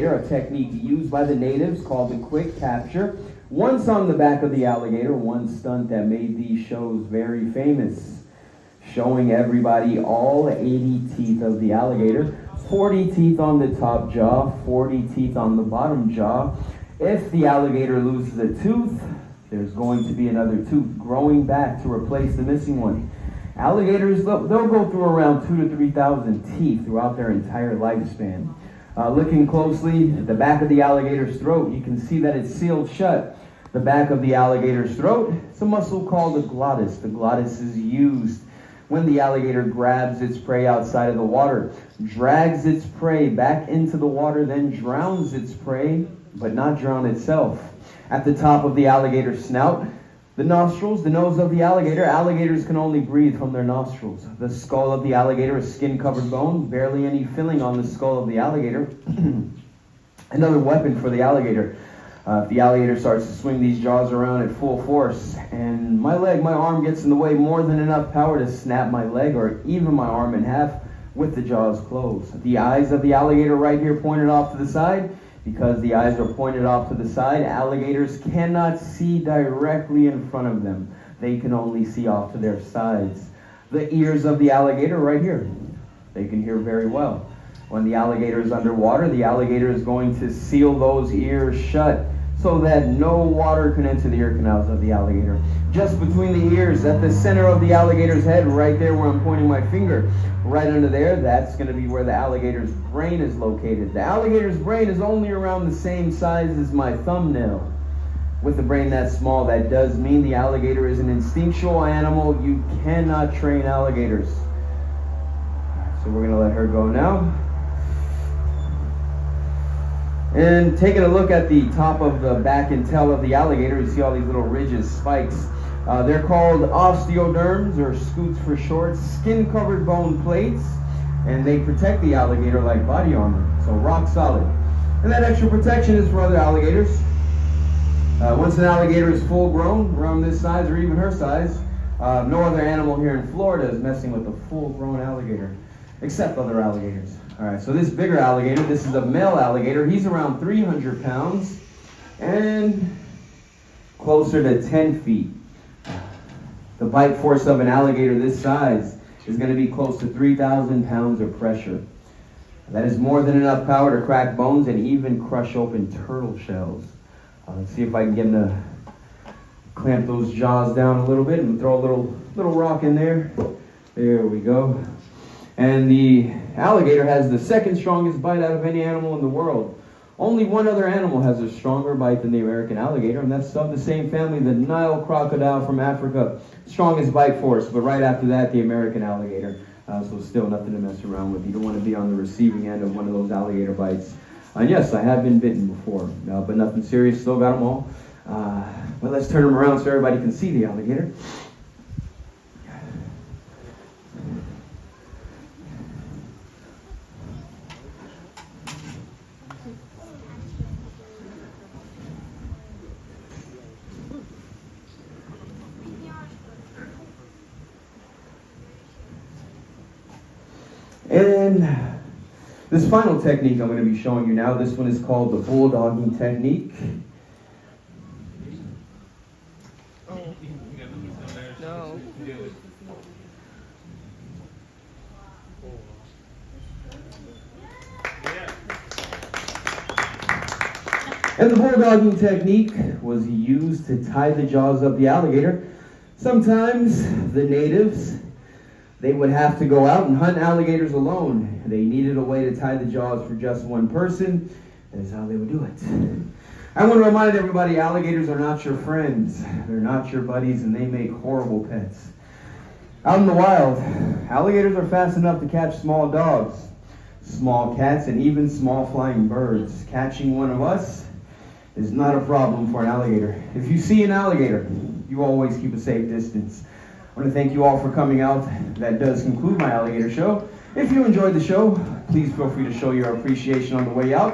A technique used by the natives called the quick capture. Once on the back of the alligator, one stunt that made these shows very famous, showing everybody all 80 teeth of the alligator, 40 teeth on the top jaw, 40 teeth on the bottom jaw. If the alligator loses a tooth, there's going to be another tooth growing back to replace the missing one. Alligators, they'll go through around 2,000 to 3,000 teeth throughout their entire lifespan. Looking closely at the back of the alligator's throat, you can see that it's sealed shut. The back of the alligator's throat, it's a muscle called the glottis. The glottis is used when the alligator grabs its prey outside of the water, drags its prey back into the water, then drowns its prey, but not drown itself. At the top of the alligator's snout, the nostrils, the nose of the alligator, alligators can only breathe from their nostrils. The skull of the alligator is skin-covered bone, barely any filling on the skull of the alligator. Another weapon for the alligator. If the alligator starts to swing these jaws around at full force, and my arm gets in the way, more than enough power to snap my leg or even my arm in half with the jaws closed. The eyes of the alligator right here pointed off to the side. Because the eyes are pointed off to the side, alligators cannot see directly in front of them. They can only see off to their sides. The ears of the alligator right here, they can hear very well. When the alligator is underwater, the alligator is going to seal those ears shut so that no water can enter the ear canals of the alligator. Just between the ears, at the center of the alligator's head, right there where I'm pointing my finger, right under there, that's going to be where the alligator's brain is located. The alligator's brain is only around the same size as my thumbnail. With the brain that small, that does mean the alligator is an instinctual animal. You cannot train alligators. So we're going to let her go now. And taking a look at the top of the back and tail of the alligator, you see all these little ridges, spikes. They're called osteoderms, or scutes for short, skin-covered bone plates, and they protect the alligator like body armor, so rock solid. And that extra protection is for other alligators. Once an alligator is full grown, around this size or even her size, no other animal here in Florida is messing with a full-grown alligator, except other alligators. All right, so this bigger alligator, this is a male alligator. He's around 300 pounds and closer to 10 feet. The bite force of an alligator this size is going to be close to 3,000 pounds of pressure. That is more than enough power to crack bones and even crush open turtle shells. Let's see if I can get him to clamp those jaws down a little bit and throw a little rock in there. There we go. And the alligator has the second strongest bite out of any animal in the world. Only one other animal has a stronger bite than the American alligator, and that's of the same family, the Nile crocodile from Africa. Strongest bite force, but right after that, the American alligator. So still nothing to mess around with. You don't want to be on the receiving end of one of those alligator bites. And yes, I have been bitten before, but nothing serious. Still got them all. But let's turn them around so everybody can see the alligator. And this final technique I'm going to be showing you now, this one is called the bulldogging technique. No. And the bulldogging technique was used to tie the jaws of the alligator. Sometimes the natives, they would have to go out and hunt alligators alone. They needed a way to tie the jaws for just one person. That is how they would do it. I want to remind everybody, alligators are not your friends. They're not your buddies, and they make horrible pets. Out in the wild, alligators are fast enough to catch small dogs, small cats, and even small flying birds. Catching one of us is not a problem for an alligator. If you see an alligator, you always keep a safe distance. I want to thank you all for coming out. That does conclude my alligator show. If you enjoyed the show, please feel free to show your appreciation on the way out.